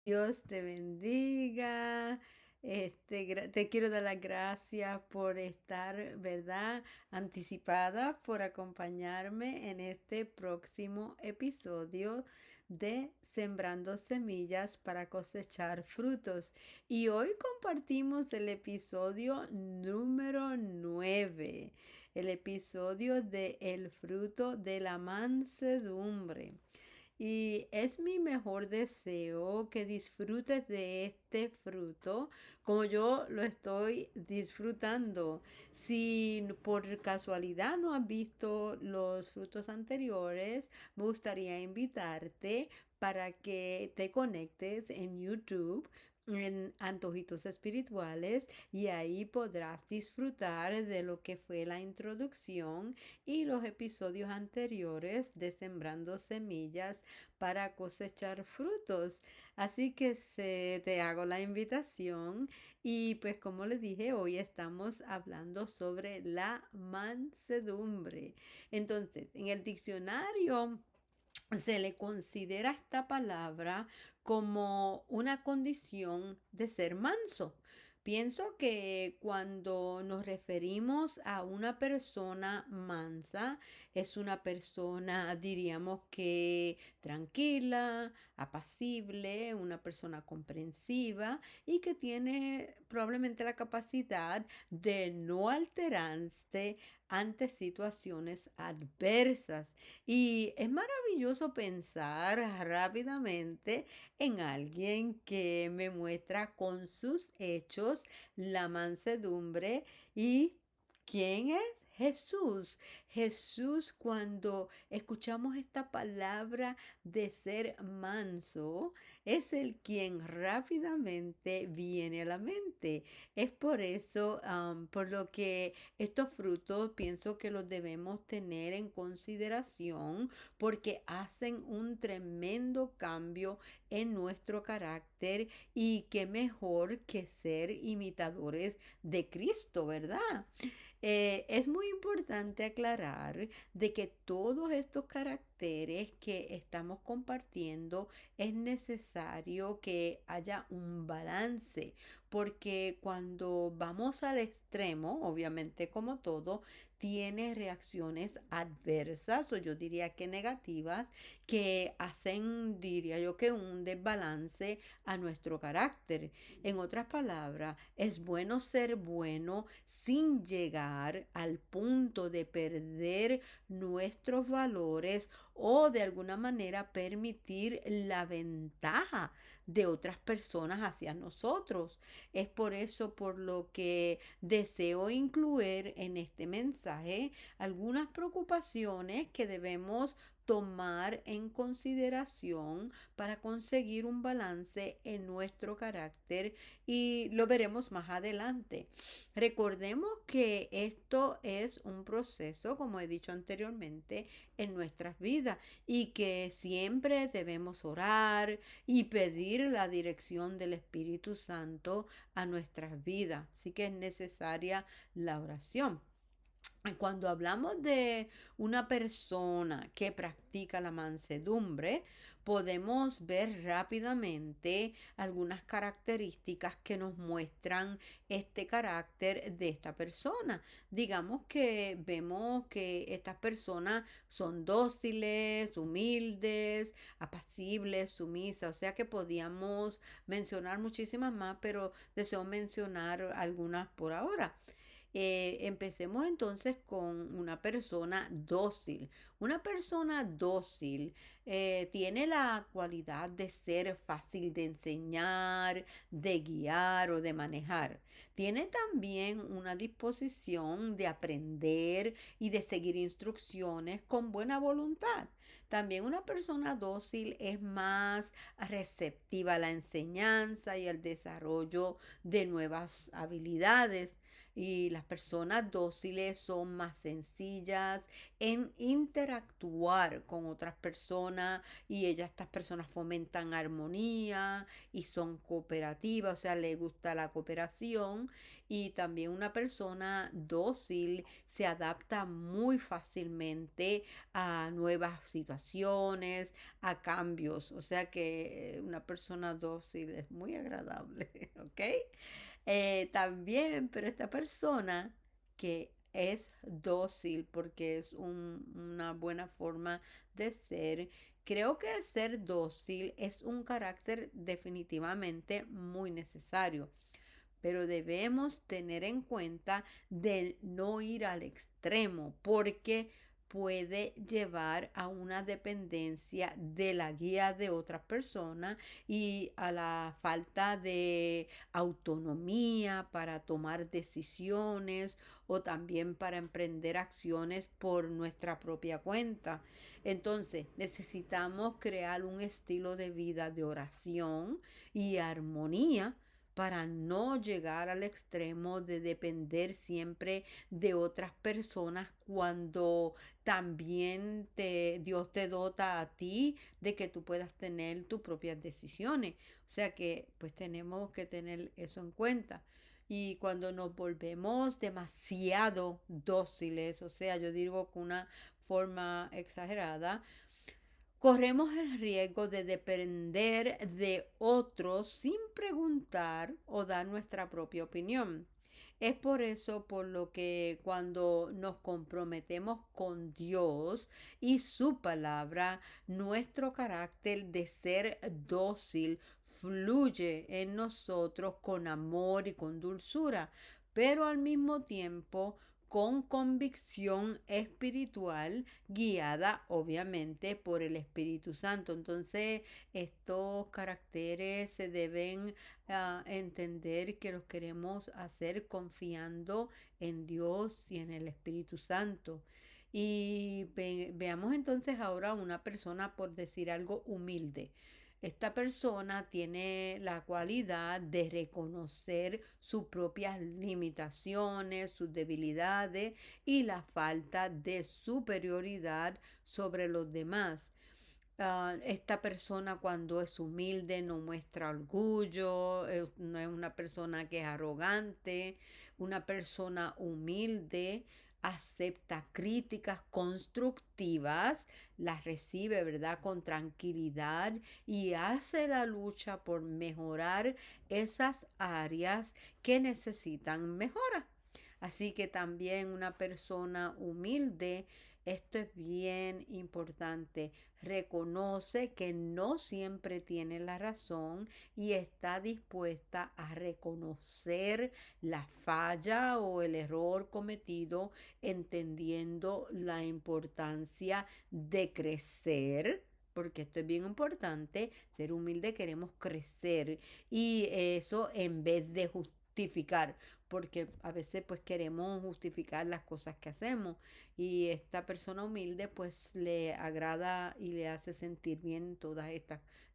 Dios te bendiga. Te quiero dar las gracias por estar, ¿verdad? Anticipada, por acompañarme en este próximo episodio de Sembrando Semillas para cosechar frutos. Y hoy compartimos el episodio número 9, el episodio de El fruto de la mansedumbre. Y es mi mejor deseo que disfrutes de este fruto como yo lo estoy disfrutando. Si por casualidad no has visto los frutos anteriores, me gustaría invitarte para que te conectes en YouTube, en Antojitos Espirituales, y ahí podrás disfrutar de lo que fue la introducción y los episodios anteriores de Sembrando Semillas para cosechar frutos. Así que te hago la invitación y pues como les dije, hoy estamos hablando sobre la mansedumbre. Entonces, en el diccionario se le considera esta palabra como una condición de ser manso. Pienso que cuando nos referimos a una persona mansa, es una persona, diríamos que tranquila, apacible, una persona comprensiva y que tiene probablemente la capacidad de no alterarse ante situaciones adversas. Y es maravilloso pensar rápidamente en alguien que me muestra con sus hechos la mansedumbre. ¿Y quién es? Jesús. Jesús, cuando escuchamos esta palabra de ser manso, es el quien rápidamente viene a la mente. Es por eso, por lo que estos frutos pienso que los debemos tener en consideración porque hacen un tremendo cambio en nuestro carácter y qué mejor que ser imitadores de Cristo, ¿verdad? Es muy importante aclarar de que todos estos caracteres que estamos compartiendo es necesario que haya un balance, porque cuando vamos al extremo, obviamente como todo, tiene reacciones adversas o yo diría que negativas que hacen, diría yo que un desbalance a nuestro carácter. En otras palabras, es bueno ser bueno sin llegar al punto de perder nuestros valores o de alguna manera permitir la ventaja de otras personas hacia nosotros. Es por eso por lo que deseo incluir en este mensaje algunas preocupaciones que debemos tomar en consideración para conseguir un balance en nuestro carácter y lo veremos más adelante. Recordemos que esto es un proceso, como he dicho anteriormente, en nuestras vidas y que siempre debemos orar y pedir la dirección del Espíritu Santo a nuestras vidas. Así que es necesaria la oración. Cuando hablamos de una persona que practica la mansedumbre, podemos ver rápidamente algunas características que nos muestran este carácter de esta persona. Digamos que vemos que estas personas son dóciles, humildes, apacibles, sumisas, o sea que podíamos mencionar muchísimas más, pero deseo mencionar algunas por ahora. Empecemos entonces con una persona dócil. Una persona dócil tiene la cualidad de ser fácil de enseñar, de guiar o de manejar. Tiene también una disposición de aprender y de seguir instrucciones con buena voluntad. También una persona dócil es más receptiva a la enseñanza y al desarrollo de nuevas habilidades. Y las personas dóciles son más sencillas en interactuar con otras personas y estas personas fomentan armonía y son cooperativas, o sea, le gusta la cooperación y también una persona dócil se adapta muy fácilmente a nuevas situaciones situaciones, a cambios. O sea que una persona dócil es muy agradable, ¿ok? También, pero esta persona que es dócil porque es una buena forma de ser, creo que ser dócil es un carácter definitivamente muy necesario, pero debemos tener en cuenta de no ir al extremo porque puede llevar a una dependencia de la guía de otras personas y a la falta de autonomía para tomar decisiones o también para emprender acciones por nuestra propia cuenta. Entonces, necesitamos crear un estilo de vida de oración y armonía para no llegar al extremo de depender siempre de otras personas cuando también Dios te dota a ti de que tú puedas tener tus propias decisiones. O sea que pues tenemos que tener eso en cuenta. Y cuando nos volvemos demasiado dóciles, o sea, yo digo con una forma exagerada, corremos el riesgo de depender de otros sin preguntar o dar nuestra propia opinión. Es por eso por lo que cuando nos comprometemos con Dios y su palabra, nuestro carácter de ser dócil fluye en nosotros con amor y con dulzura, pero al mismo tiempo con convicción espiritual guiada obviamente por el Espíritu Santo. Entonces, estos caracteres se deben entender que los queremos hacer confiando en Dios y en el Espíritu Santo. Y veamos entonces ahora una persona, por decir algo, humilde. Esta persona tiene la cualidad de reconocer sus propias limitaciones, sus debilidades y la falta de superioridad sobre los demás. Esta persona cuando es humilde no muestra orgullo, no es una persona que es arrogante, una persona humilde acepta críticas constructivas, las recibe, ¿verdad? Con tranquilidad y hace la lucha por mejorar esas áreas que necesitan mejora. Así que también una persona humilde, esto es bien importante, reconoce que no siempre tiene la razón y está dispuesta a reconocer la falla o el error cometido, entendiendo la importancia de crecer. Porque esto es bien importante, ser humilde queremos crecer y eso en vez de justificar, porque a veces pues queremos justificar las cosas que hacemos y esta persona humilde pues le agrada y le hace sentir bien todas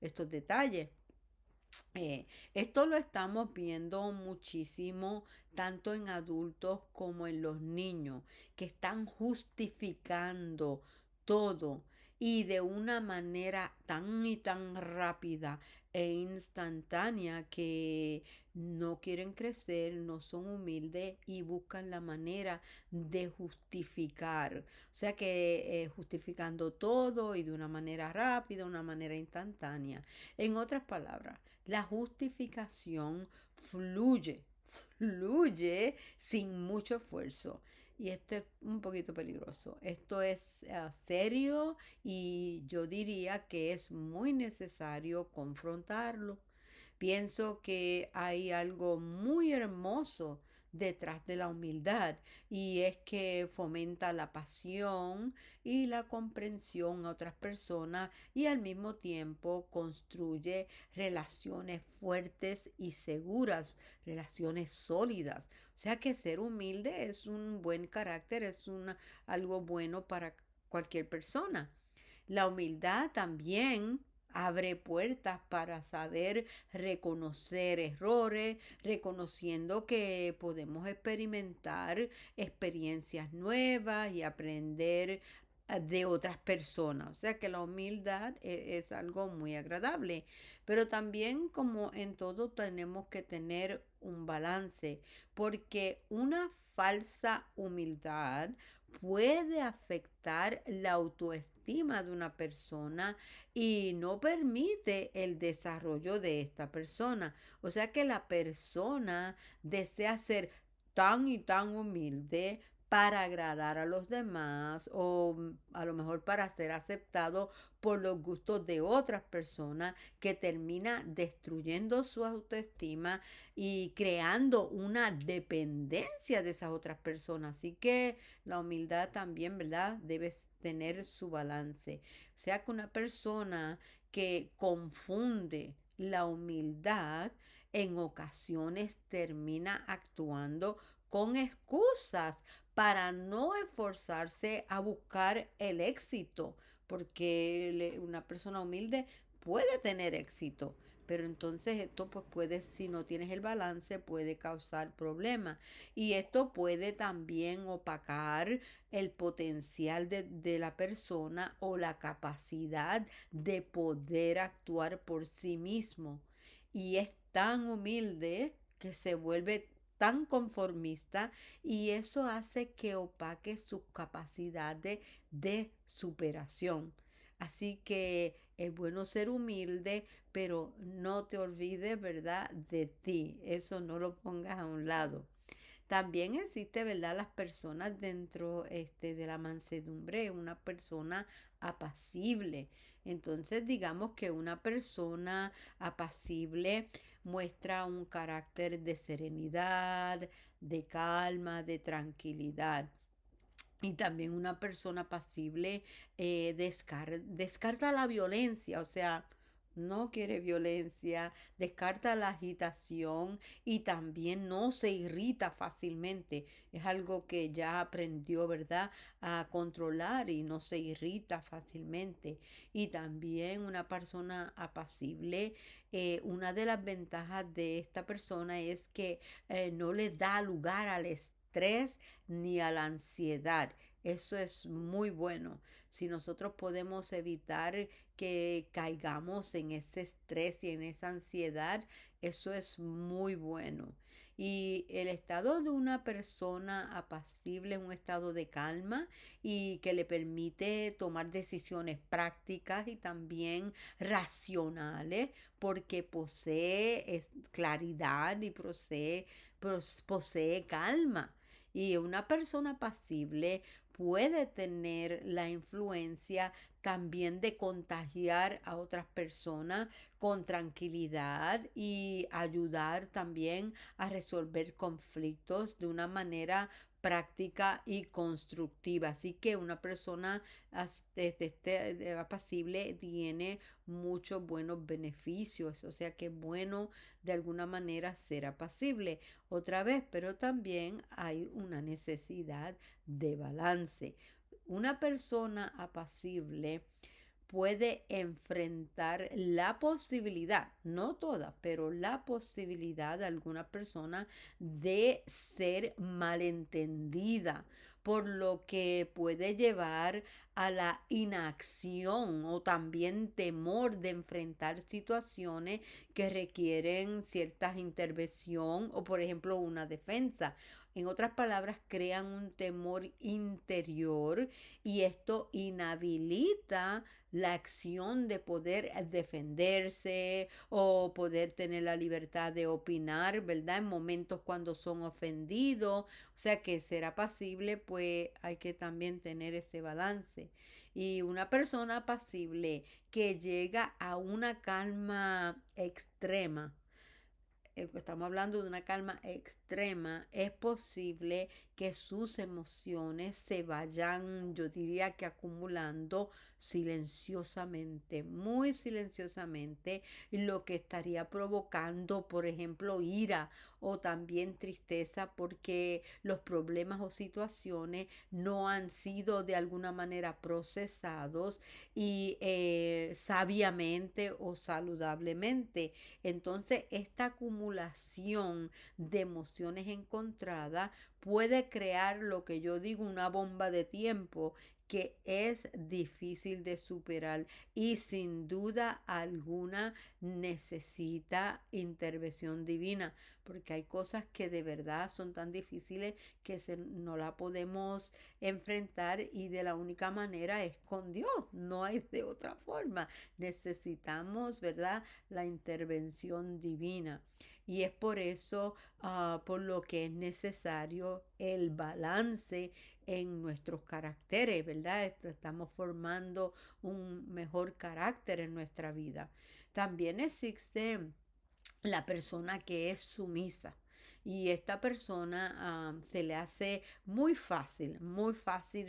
estos detalles. Esto lo estamos viendo muchísimo tanto en adultos como en los niños, que están justificando todo y de una manera tan y tan rápida e instantánea que no quieren crecer, no son humildes y buscan la manera de justificar. O sea que justificando todo y de una manera rápida, una manera instantánea. En otras palabras, la justificación fluye, fluye sin mucho esfuerzo. Y esto es un poquito peligroso. Esto es serio y yo diría que es muy necesario confrontarlo. Pienso que hay algo muy hermoso detrás de la humildad y es que fomenta la pasión y la comprensión a otras personas y al mismo tiempo construye relaciones fuertes y seguras, relaciones sólidas. O sea que ser humilde es un buen carácter, es algo bueno para cualquier persona. La humildad también abre puertas para saber reconocer errores, reconociendo que podemos experimentar experiencias nuevas y aprender de otras personas. O sea que la humildad es algo muy agradable. Pero también como en todo tenemos que tener un balance, porque una falsa humildad puede afectar la autoestima de una persona y no permite el desarrollo de esta persona. O sea que la persona desea ser tan y tan humilde para agradar a los demás o a lo mejor para ser aceptado por los gustos de otras personas, que termina destruyendo su autoestima y creando una dependencia de esas otras personas. Así que la humildad también, ¿verdad? Debe tener su balance. O sea que una persona que confunde la humildad en ocasiones termina actuando con excusas para no esforzarse a buscar el éxito, porque una persona humilde puede tener éxito, pero entonces esto pues puede, si no tienes el balance, puede causar problemas. Y esto puede también opacar el potencial de la persona o la capacidad de poder actuar por sí mismo. Y es tan humilde que se vuelve tan conformista y eso hace que opaque sus capacidades de superación. Así que es bueno ser humilde, pero no te olvides, ¿verdad?, de ti. Eso no lo pongas a un lado. También existe, ¿verdad?, las personas dentro de la mansedumbre, una persona apacible. Entonces, digamos que una persona apacible muestra un carácter de serenidad, de calma, de tranquilidad. Y también una persona apacible descarta la violencia, o sea, no quiere violencia, descarta la agitación y también no se irrita fácilmente. Es algo que ya aprendió, ¿verdad?, a controlar y no se irrita fácilmente. Y también una persona apacible, una de las ventajas de esta persona es que no le da lugar al estrés ni a la ansiedad. Eso es muy bueno. Si nosotros podemos evitar que caigamos en ese estrés y en esa ansiedad, eso es muy bueno. Y el estado de una persona apacible es un estado de calma y que le permite tomar decisiones prácticas y también racionales porque posee claridad y posee calma. Y una persona apacible puede tener la influencia también de contagiar a otras personas con tranquilidad y ayudar también a resolver conflictos de una manera práctica y constructiva. Así que una persona apacible tiene muchos buenos beneficios. O sea que es bueno de alguna manera ser apacible otra vez, pero también hay una necesidad de balance. Una persona apacible puede enfrentar la posibilidad, no toda, pero la posibilidad de alguna persona de ser malentendida, por lo que puede llevar a la inacción o también temor de enfrentar situaciones que requieren cierta intervención o por ejemplo una defensa. En otras palabras, crean un temor interior y esto inhabilita la acción de poder defenderse o poder tener la libertad de opinar, ¿verdad? En momentos cuando son ofendidos. O sea que ser apacible, pues hay que también tener ese balance. Y una persona apacible que llega a una calma extrema, estamos hablando de una calma extrema, es posible que sus emociones se vayan, yo diría que acumulando silenciosamente, muy silenciosamente, lo que estaría provocando, por ejemplo, ira o también tristeza porque los problemas o situaciones no han sido de alguna manera procesados y sabiamente o saludablemente. Entonces, esta acumulación de emociones encontradas puede crear lo que yo digo una bomba de tiempo que es difícil de superar y sin duda alguna necesita intervención divina, porque hay cosas que de verdad son tan difíciles que no la podemos enfrentar y de la única manera es con Dios, no hay de otra forma. Necesitamos, ¿verdad?, la intervención divina. Y es por eso, por lo que es necesario el balance en nuestros caracteres, ¿verdad? Estamos formando un mejor carácter en nuestra vida. También existe la persona que es sumisa. Y esta persona se le hace muy fácil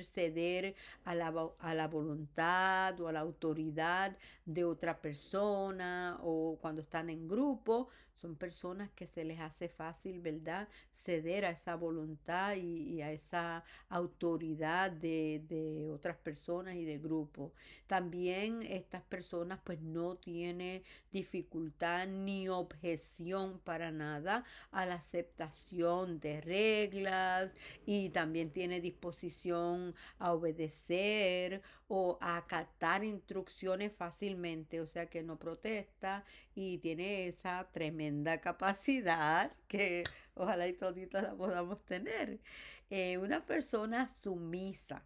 ceder a la voluntad o a la autoridad de otra persona o cuando están en grupo, son personas que se les hace fácil, ¿verdad? Ceder a esa voluntad y a esa autoridad de otras personas y de grupo. También estas personas pues no tienen dificultad ni objeción para nada a la aceptación de reglas y también tiene disposición a obedecer o a acatar instrucciones fácilmente, o sea que no protesta y tiene esa tremenda capacidad que ojalá y toditos la podamos tener. Una persona sumisa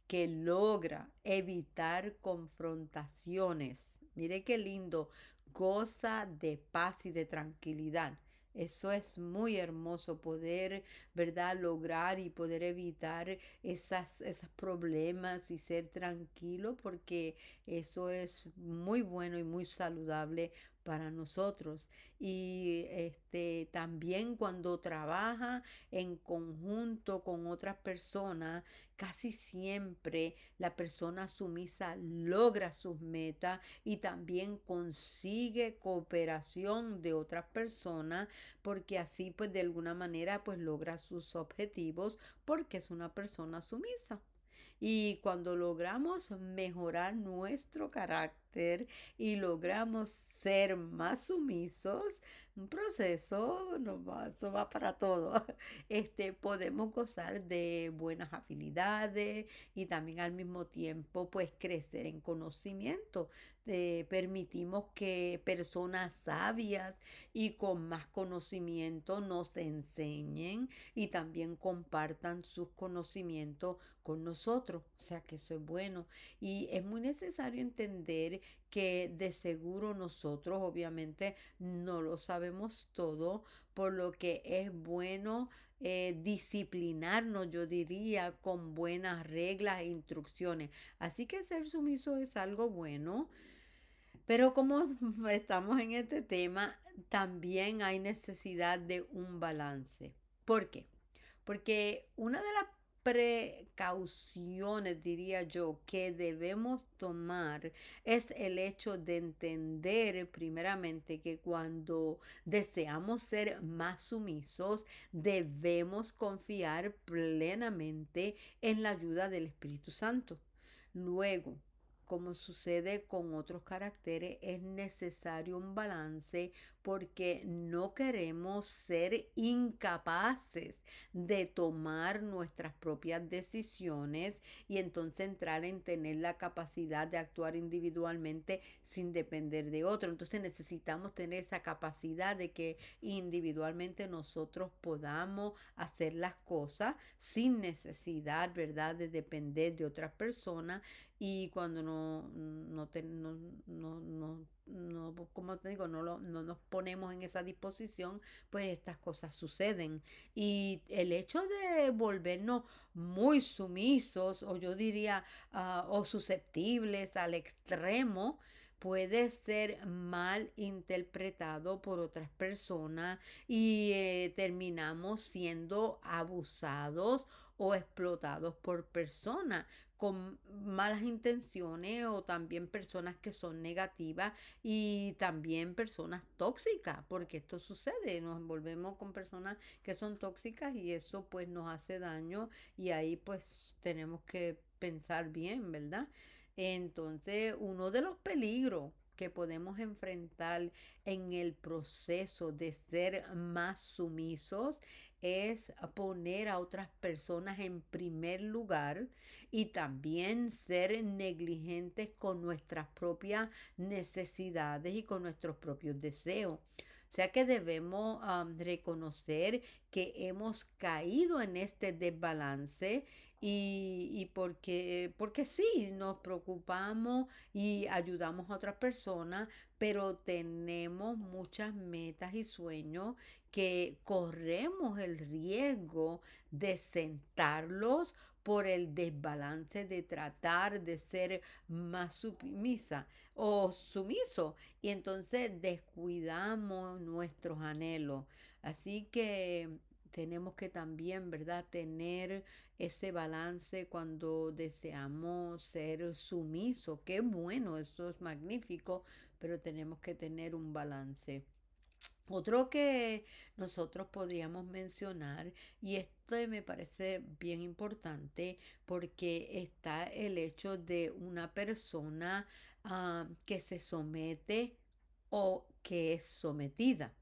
que logra evitar confrontaciones. Mire qué lindo, goza de paz y de tranquilidad. Eso es muy hermoso poder, ¿verdad?, lograr y poder evitar esos problemas y ser tranquilo porque eso es muy bueno y muy saludable para nosotros. Y también cuando trabaja en conjunto con otras personas, casi siempre la persona sumisa logra sus metas y también consigue cooperación de otras personas porque así pues de alguna manera pues logra sus objetivos porque es una persona sumisa. Y cuando logramos mejorar nuestro carácter y logramos ser más sumisos, un proceso, eso va para todo. Podemos gozar de buenas habilidades y también al mismo tiempo, pues crecer en conocimiento. Permitimos que personas sabias y con más conocimiento nos enseñen y también compartan sus conocimientos con nosotros. O sea que eso es bueno. Y es muy necesario entender que de seguro nosotros obviamente no lo sabemos todo, por lo que es bueno disciplinarnos, yo diría, con buenas reglas e instrucciones. Así que ser sumiso es algo bueno, pero como estamos en este tema, también hay necesidad de un balance. ¿Por qué? Porque una de las precauciones, diría yo, que debemos tomar es el hecho de entender primeramente que cuando deseamos ser más sumisos, debemos confiar plenamente en la ayuda del Espíritu Santo. Luego, como sucede con otros caracteres, es necesario un balance porque no queremos ser incapaces de tomar nuestras propias decisiones y entonces entrar en tener la capacidad de actuar individualmente sin depender de otro. Entonces necesitamos tener esa capacidad de que individualmente nosotros podamos hacer las cosas sin necesidad, ¿verdad?, de depender de otras personas y cuando como te digo, no nos ponemos en esa disposición, pues estas cosas suceden. Y el hecho de volvernos muy sumisos, o yo diría, o susceptibles al extremo, puede ser mal interpretado por otras personas y terminamos siendo abusados o explotados por personas con malas intenciones o también personas que son negativas y también personas tóxicas, porque esto sucede, nos envolvemos con personas que son tóxicas y eso pues nos hace daño y ahí pues tenemos que pensar bien, ¿verdad? Entonces, uno de los peligros que podemos enfrentar en el proceso de ser más sumisos es poner a otras personas en primer lugar y también ser negligentes con nuestras propias necesidades y con nuestros propios deseos. O sea que debemos reconocer que hemos caído en este desbalance y porque sí, nos preocupamos y ayudamos a otras personas, pero tenemos muchas metas y sueños que corremos el riesgo de sentarlos por el desbalance de tratar de ser más sumisa o sumiso y entonces descuidamos nuestros anhelos. Así que tenemos que también, ¿verdad?, tener ese balance cuando deseamos ser sumisos. Qué bueno, eso es magnífico, pero tenemos que tener un balance. Otro que nosotros podríamos mencionar, y esto me parece bien importante porque está el hecho de una persona que se somete o que es sometida.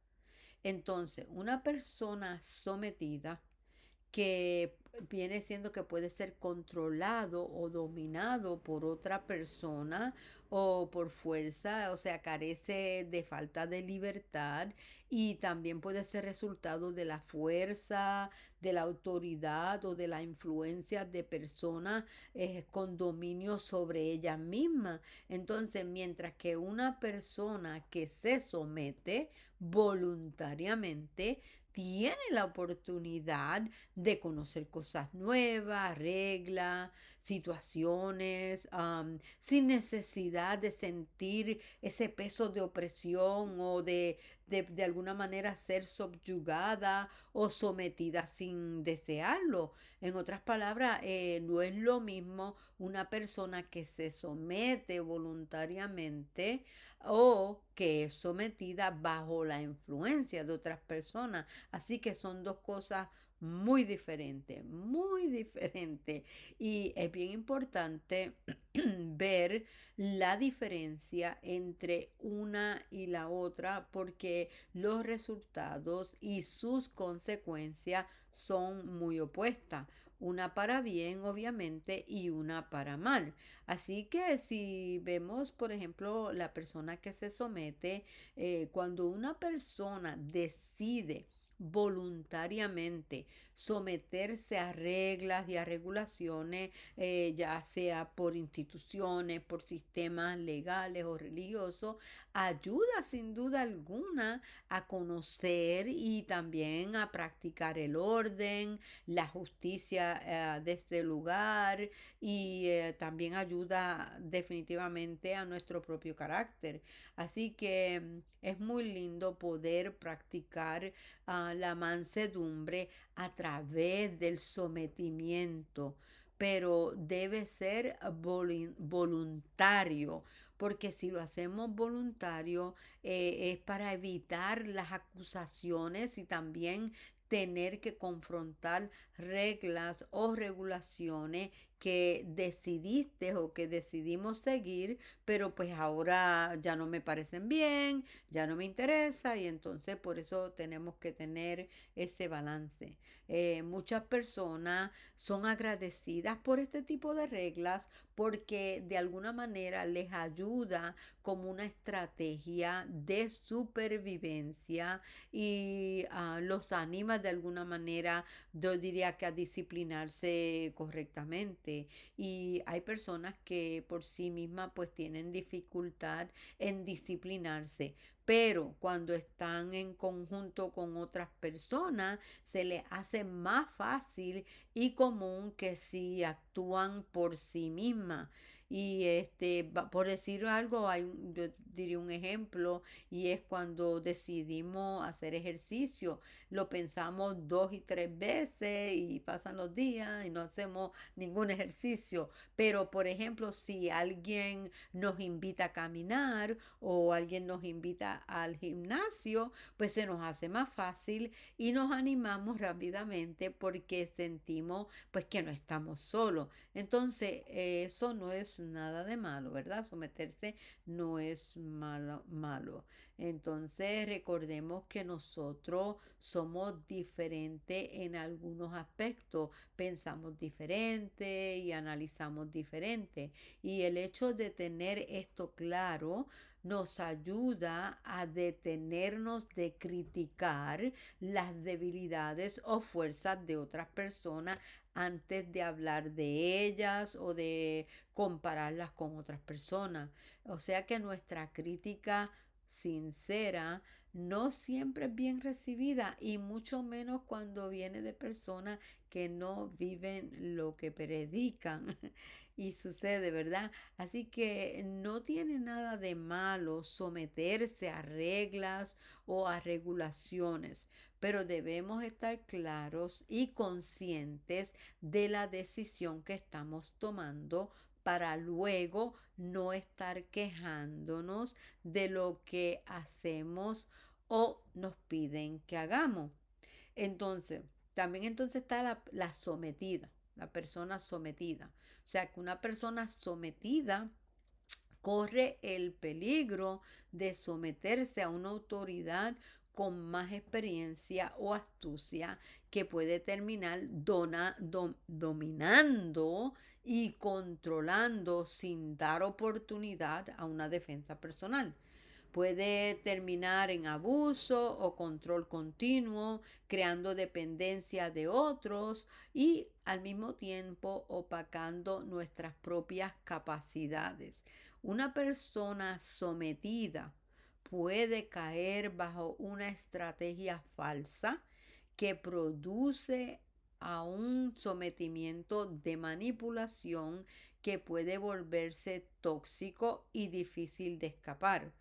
Entonces, una persona sometida que viene siendo que puede ser controlado o dominado por otra persona o por fuerza, o sea, carece de falta de libertad y también puede ser resultado de la fuerza, de la autoridad o de la influencia de personas con dominio sobre ellas mismas. Entonces, mientras que una persona que se somete voluntariamente tiene la oportunidad de conocer cosas nuevas, reglas, situaciones, sin necesidad de sentir ese peso de opresión o de alguna manera ser subyugada o sometida sin desearlo. En otras palabras, no es lo mismo una persona que se somete voluntariamente o que es sometida bajo la influencia de otras personas. Así que son dos cosas muy diferentes, muy diferentes. Y es bien importante ver la diferencia entre una y la otra porque los resultados y sus consecuencias son muy opuestas. Una para bien, obviamente, y una para mal. Así que si vemos, por ejemplo, la persona que se somete, cuando una persona decide voluntariamente someterse a reglas y a regulaciones, ya sea por instituciones, por sistemas legales o religiosos, ayuda sin duda alguna a conocer y también a practicar el orden, la justicia de este lugar y también ayuda definitivamente a nuestro propio carácter. Así que es muy lindo poder practicar la mansedumbre a través del sometimiento, pero debe ser voluntario, porque si lo hacemos voluntario es para evitar las acusaciones y también tener que confrontar reglas o regulaciones que decidiste o que decidimos seguir, pero pues ahora ya no me parecen bien, ya no me interesa y entonces por eso tenemos que tener ese balance. Muchas personas son agradecidas por este tipo de reglas porque de alguna manera les ayuda como una estrategia de supervivencia y los anima de alguna manera, yo diría que a disciplinarse correctamente. Y hay personas que por sí mismas pues tienen dificultad en disciplinarse, pero cuando están en conjunto con otras personas se les hace más fácil y común que si actúan por sí mismas. Y por decir algo, yo diría un ejemplo, y es cuando decidimos hacer ejercicio. Lo pensamos 2 y 3 veces y pasan los días y no hacemos ningún ejercicio. Pero, por ejemplo, si alguien nos invita a caminar o alguien nos invita al gimnasio, pues se nos hace más fácil y nos animamos rápidamente porque sentimos pues que no estamos solos. Entonces, eso no es nada de malo, ¿verdad? Someterse no es malo. Entonces recordemos que nosotros somos diferentes en algunos aspectos, pensamos diferente y analizamos diferente. Y el hecho de tener esto claro nos ayuda a detenernos de criticar las debilidades o fuerzas de otras personas antes de hablar de ellas o de compararlas con otras personas. O sea que nuestra crítica sincera no siempre es bien recibida y mucho menos cuando viene de personas que no viven lo que predican. Y sucede, ¿verdad? Así que no tiene nada de malo someterse a reglas o a regulaciones, pero debemos estar claros y conscientes de la decisión que estamos tomando para luego no estar quejándonos de lo que hacemos o nos piden que hagamos. Entonces, también entonces está la sometida, la persona sometida. O sea, que una persona sometida corre el peligro de someterse a una autoridad con más experiencia o astucia que puede terminar dominando y controlando sin dar oportunidad a una defensa personal. Puede terminar en abuso o control continuo, creando dependencia de otros y al mismo tiempo opacando nuestras propias capacidades. Una persona sometida puede caer bajo una estrategia falsa que produce a un sometimiento de manipulación que puede volverse tóxico y difícil de escapar.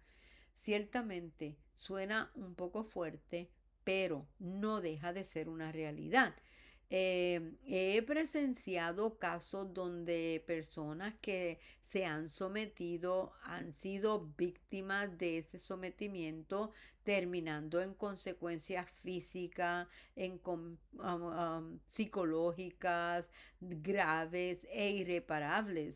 Ciertamente suena un poco fuerte, pero no deja de ser una realidad. He presenciado casos donde personas que se han sometido han sido víctimas de ese sometimiento, terminando en consecuencias físicas, psicológicas graves e irreparables.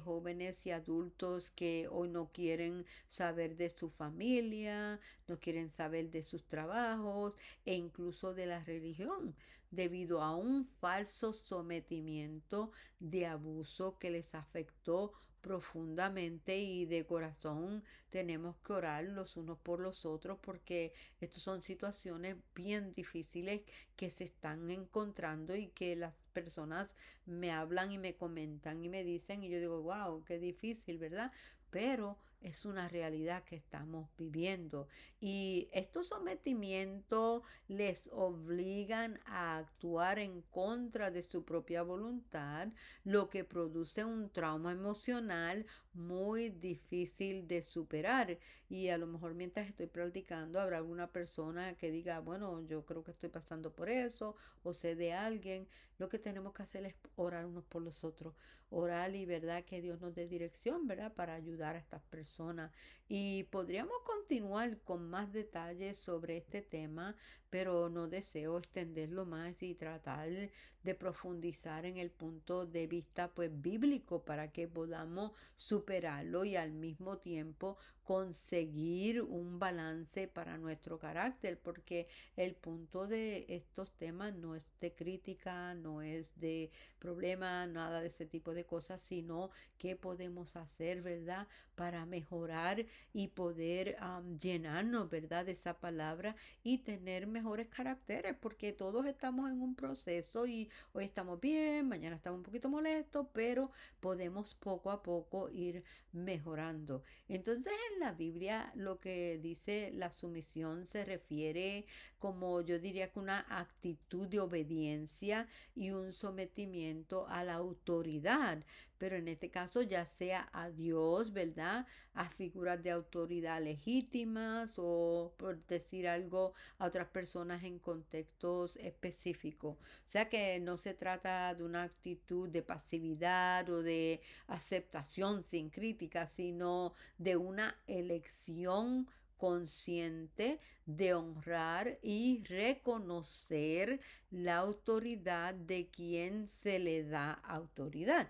Jóvenes y adultos que hoy no quieren saber de su familia, no quieren saber de sus trabajos e incluso de la religión, debido a un falso sometimiento de abuso que les afectó profundamente y de corazón tenemos que orar los unos por los otros porque estas son situaciones bien difíciles que se están encontrando y que las personas me hablan y me comentan y me dicen y yo digo, wow, qué difícil, ¿verdad? Pero es una realidad que estamos viviendo y estos sometimientos les obligan a actuar en contra de su propia voluntad, lo que produce un trauma emocional muy difícil de superar. Y a lo mejor mientras estoy practicando habrá alguna persona que diga, bueno, yo creo que estoy pasando por eso o sé de alguien. Lo que tenemos que hacer es orar unos por los otros, orar y verdad que Dios nos dé dirección, ¿verdad? Para ayudar a estas personas. Y podríamos continuar con más detalles sobre este tema, pero no deseo extenderlo más y tratar de profundizar en el punto de vista pues bíblico para que podamos superarlo y al mismo tiempo conseguir un balance para nuestro carácter, porque el punto de estos temas no es de crítica, no es de problema, nada de ese tipo de cosas, sino qué podemos hacer, ¿verdad? Para mejorar y poder llenarnos, ¿verdad? De esa palabra y tener mejores caracteres, porque todos estamos en un proceso y hoy estamos bien, mañana estamos un poquito molestos, pero podemos poco a poco ir mejorando. Entonces en la Biblia lo que dice la sumisión se refiere como yo diría que una actitud de obediencia y un sometimiento a la autoridad, pero en este caso ya sea a Dios, ¿verdad? A figuras de autoridad legítimas o por decir algo a otras personas en contextos específicos. O sea que no se trata de una actitud de pasividad o de aceptación sin crítica, sino de una elección consciente de honrar y reconocer la autoridad de quien se le da autoridad.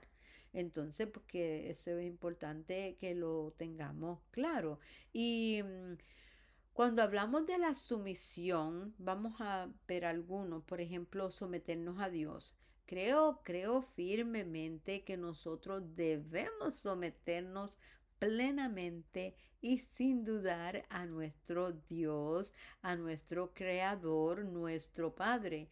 Entonces, porque eso es importante que lo tengamos claro. Y cuando hablamos de la sumisión, vamos a ver algunos, por ejemplo, someternos a Dios. Creo firmemente que nosotros debemos someternos plenamente y sin dudar a nuestro Dios, a nuestro Creador, nuestro Padre.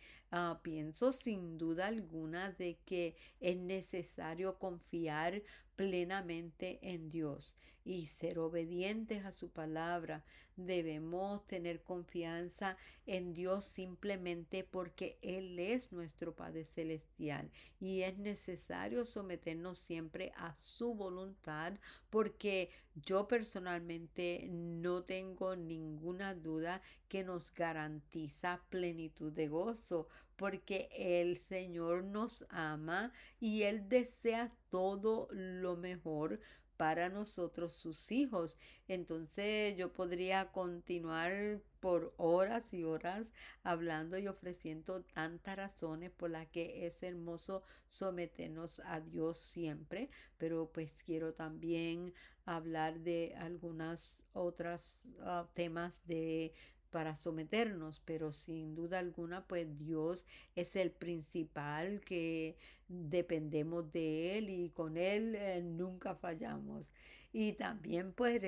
Pienso sin duda alguna de que es necesario confiar plenamente en Dios y ser obedientes a su palabra. Debemos tener confianza en Dios simplemente porque Él es nuestro Padre Celestial y es necesario someternos siempre a su voluntad, porque yo personalmente no tengo ninguna duda que nos garantiza plenitud de gozo, porque el Señor nos ama y Él desea todo lo mejor para nosotros, sus hijos. Entonces yo podría continuar por horas y horas hablando y ofreciendo tantas razones por las que es hermoso someternos a Dios siempre, pero pues quiero también hablar de algunas otras temas de para someternos, pero sin duda alguna, pues Dios es el principal, que dependemos de Él y con Él nunca fallamos. Y también pues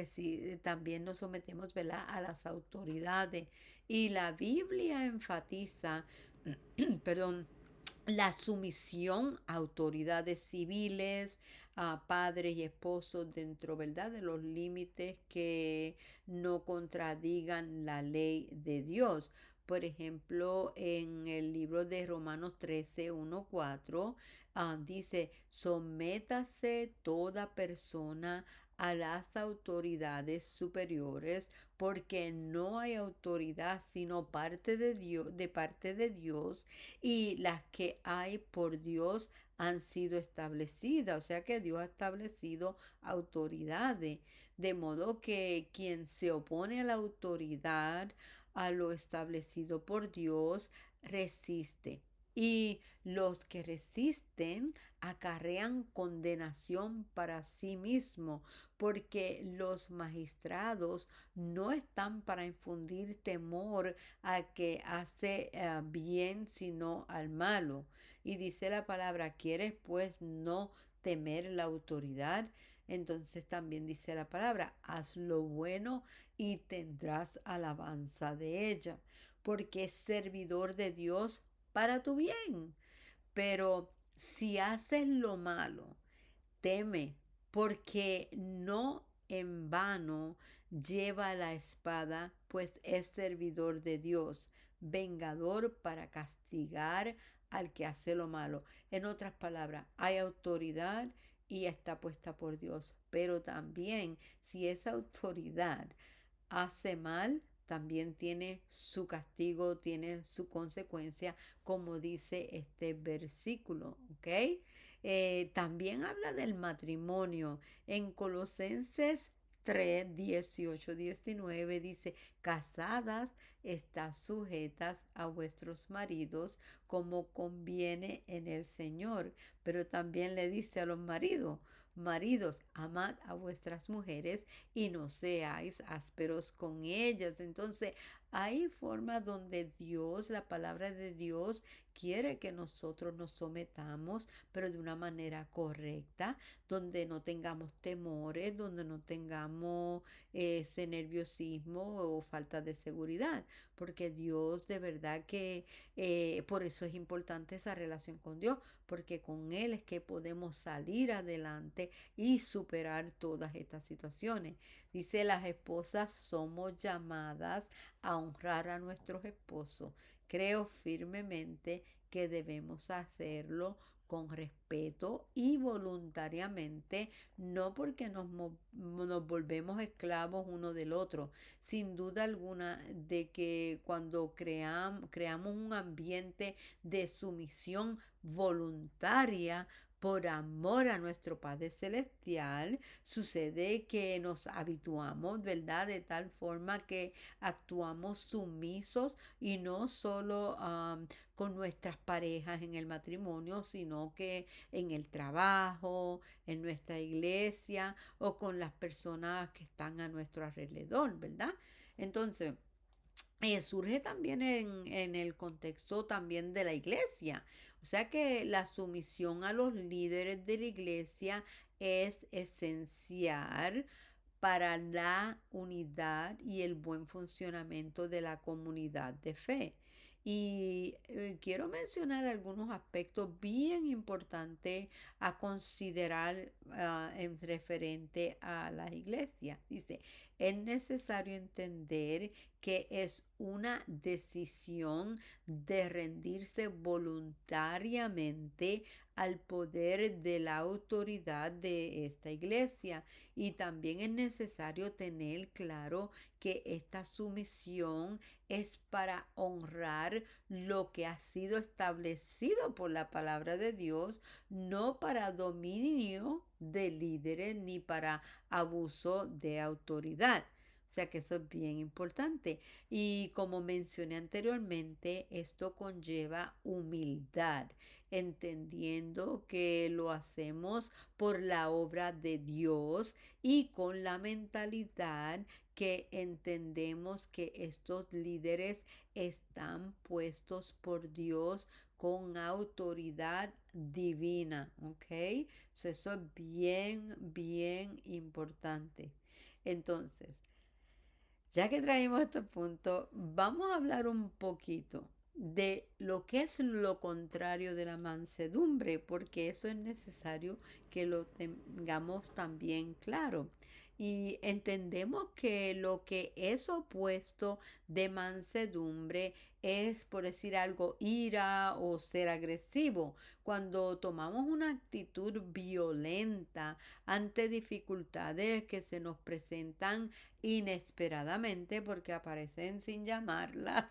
también nos sometemos, ¿verdad?, a las autoridades. Y la Biblia enfatiza, perdón, la sumisión a autoridades civiles, a padres y esposos dentro, ¿verdad?, de los límites que no contradigan la ley de Dios. Por ejemplo, en el libro de Romanos 13, 1, 4, dice, sométase toda persona a las autoridades superiores, porque no hay autoridad sino parte de Dios, de parte de Dios, y las que hay por Dios han sido establecidas. O sea que Dios ha establecido autoridades, de modo que quien se opone a la autoridad, a lo establecido por Dios, resiste. Y los que resisten acarrean condenación para sí mismo, porque los magistrados no están para infundir temor a que hace bien, sino al malo. Y dice la palabra, ¿quieres pues no temer la autoridad? Entonces también dice la palabra, haz lo bueno y tendrás alabanza de ella, porque es servidor de Dios para tu bien. Pero si haces lo malo, teme, porque no en vano lleva la espada, pues es servidor de Dios, vengador para castigar al que hace lo malo. En otras palabras, hay autoridad y está puesta por Dios, pero también si esa autoridad hace mal, también tiene su castigo, tiene su consecuencia, como dice este versículo, ¿ok? También habla del matrimonio. En Colosenses 3, 18, 19 dice, casadas, estás sujetas a vuestros maridos como conviene en el Señor. Pero también le dice a los maridos, maridos, amad a vuestras mujeres y no seáis ásperos con ellas. Entonces, hay formas donde Dios, la palabra de Dios, quiere que nosotros nos sometamos, pero de una manera correcta, donde no tengamos temores, donde no tengamos ese nerviosismo o falta de seguridad, porque Dios de verdad que por eso es importante esa relación con Dios, porque con Él es que podemos salir adelante y superar todas estas situaciones. Dice, las esposas somos llamadas a honrar a nuestros esposos. Creo firmemente que debemos hacerlo con respeto y voluntariamente, no porque nos volvemos esclavos uno del otro. Sin duda alguna de que cuando creamos un ambiente de sumisión voluntaria, por amor a nuestro Padre Celestial, sucede que nos habituamos, ¿verdad? De tal forma que actuamos sumisos y no solo con nuestras parejas en el matrimonio, sino que en el trabajo, en nuestra iglesia o con las personas que están a nuestro alrededor, ¿verdad? Entonces, surge también en el contexto también de la iglesia. O sea que la sumisión a los líderes de la iglesia es esencial para la unidad y el buen funcionamiento de la comunidad de fe. Y quiero mencionar algunos aspectos bien importantes a considerar en referente a la iglesia. Dice, es necesario entender que es una decisión de rendirse voluntariamente al poder de la autoridad de esta iglesia. Y también es necesario tener claro que esta sumisión es para honrar lo que ha sido establecido por la palabra de Dios, no para dominio de líderes ni para abuso de autoridad. O sea que eso es bien importante. Y como mencioné anteriormente, esto conlleva humildad, entendiendo que lo hacemos por la obra de Dios y con la mentalidad que entendemos que estos líderes están puestos por Dios con autoridad divina, ¿ok? So, eso es bien, bien importante. Entonces, ya que traemos este punto, vamos a hablar un poquito de lo que es lo contrario de la mansedumbre, porque eso es necesario que lo tengamos también claro. Y entendemos que lo que es opuesto de mansedumbre es, por decir algo, ira o ser agresivo. Cuando tomamos una actitud violenta ante dificultades que se nos presentan inesperadamente porque aparecen sin llamarlas.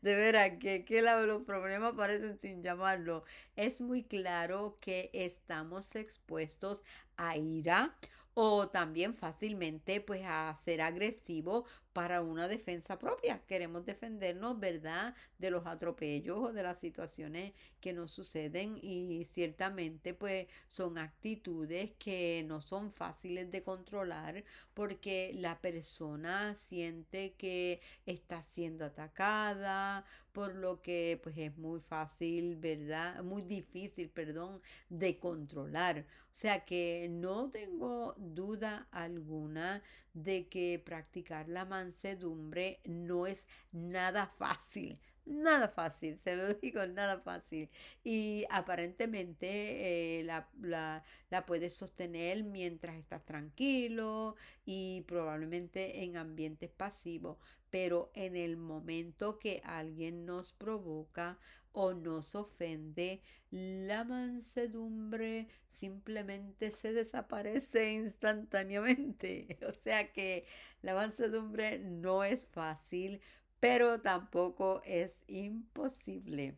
De veras que los problemas aparecen sin llamarlo. Es muy claro que estamos expuestos a ira o también fácilmente pues a ser agresivo para una defensa propia. Queremos defendernos, ¿verdad? De los atropellos o de las situaciones que nos suceden y ciertamente pues son actitudes que no son fáciles de controlar porque la persona siente que está siendo atacada, por lo que pues es muy fácil, ¿verdad? Muy difícil, perdón, de controlar. O sea que no tengo duda alguna de que practicar la mansedumbre no es nada fácil. Nada fácil, se lo digo, nada fácil. Y aparentemente la puedes sostener mientras estás tranquilo, y probablemente en ambientes pasivos, pero en el momento que alguien nos provoca o nos ofende, la mansedumbre simplemente se desaparece instantáneamente. O sea que la mansedumbre no es fácil, pero tampoco es imposible.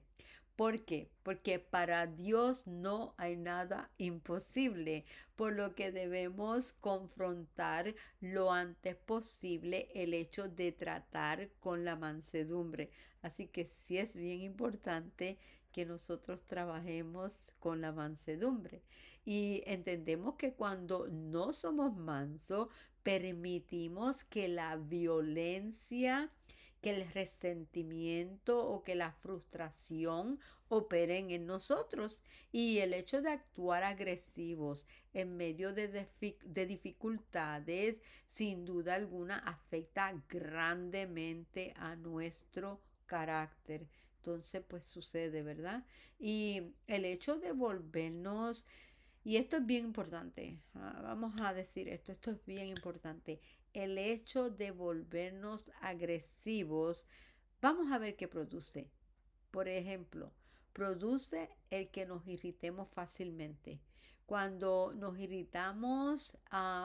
¿Por qué? Porque para Dios no hay nada imposible, por lo que debemos confrontar lo antes posible el hecho de tratar con la mansedumbre. Así que sí es bien importante que nosotros trabajemos con la mansedumbre. Y entendemos que cuando no somos mansos, permitimos que la violencia, que el resentimiento o que la frustración operen en nosotros. Y el hecho de actuar agresivos en medio de dificultades, sin duda alguna, afecta grandemente a nuestro carácter. Entonces, pues sucede, ¿verdad? Y el hecho de volvernos, y esto es bien importante, vamos a decir esto es bien importante, el hecho de volvernos agresivos, vamos a ver qué produce. Por ejemplo, produce el que nos irritemos fácilmente. Cuando nos irritamos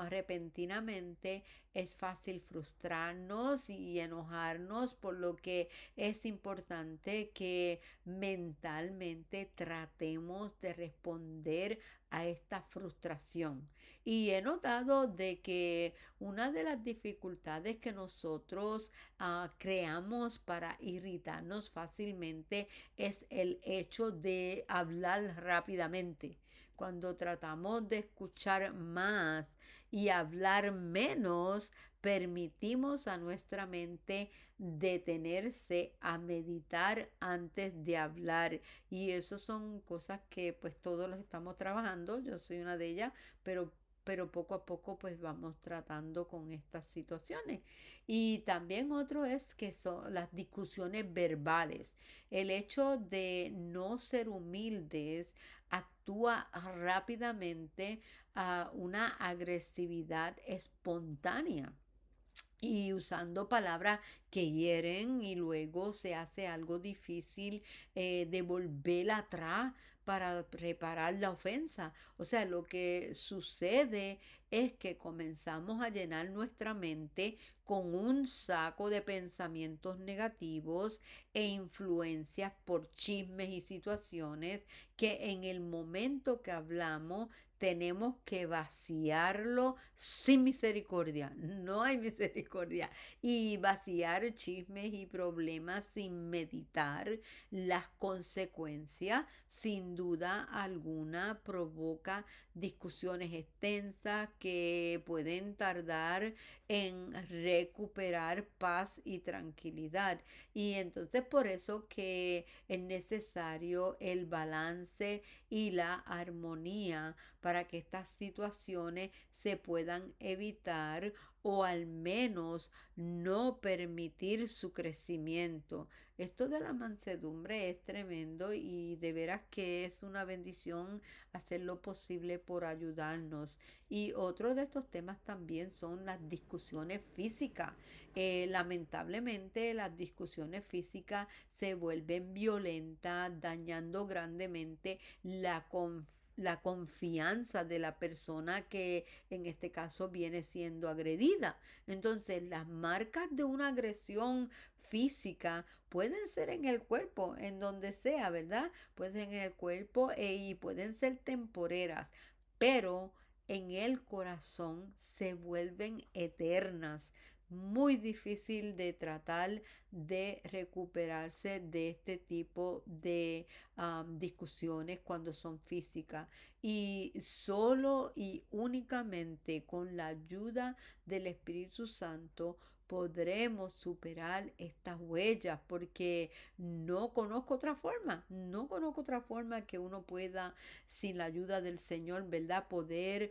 repentinamente, es fácil frustrarnos y enojarnos, por lo que es importante que mentalmente tratemos de responder a esta frustración. Y he notado de que una de las dificultades que nosotros creamos para irritarnos fácilmente es el hecho de hablar rápidamente. Cuando tratamos de escuchar más y hablar menos, permitimos a nuestra mente detenerse a meditar antes de hablar. Y eso son cosas que pues todos los estamos trabajando. Yo soy una de ellas, pero poco a poco pues vamos tratando con estas situaciones. Y también otro es que son las discusiones verbales. El hecho de no ser humildes actúa rápidamente a una agresividad espontánea y usando palabras que hieren, y luego se hace algo difícil de volver atrás para reparar la ofensa. O sea, lo que sucede es que comenzamos a llenar nuestra mente con un saco de pensamientos negativos e influencias por chismes y situaciones que en el momento que hablamos tenemos que vaciarlo sin misericordia. No hay misericordia. Y vaciar chismes y problemas sin meditar las consecuencias, sin duda alguna, provoca discusiones extensas que pueden tardar en recuperar paz y tranquilidad. Y entonces por eso que es necesario el balance y la armonía para que estas situaciones se puedan evitar o al menos no permitir su crecimiento. Esto de la mansedumbre es tremendo y de veras que es una bendición hacer lo posible por ayudarnos. Y otro de estos temas también son las discusiones físicas. Lamentablemente las discusiones físicas se vuelven violentas, dañando grandemente la confianza de la persona que en este caso viene siendo agredida. Entonces, las marcas de una agresión física pueden ser en el cuerpo, en donde sea, ¿verdad? Pueden ser en el cuerpo y pueden ser temporeras, pero en el corazón se vuelven eternas. Muy difícil de tratar de recuperarse de este tipo de discusiones cuando son físicas, y solo y únicamente con la ayuda del Espíritu Santo podremos superar estas huellas, porque no conozco otra forma que uno pueda, sin la ayuda del Señor, ¿verdad? Poder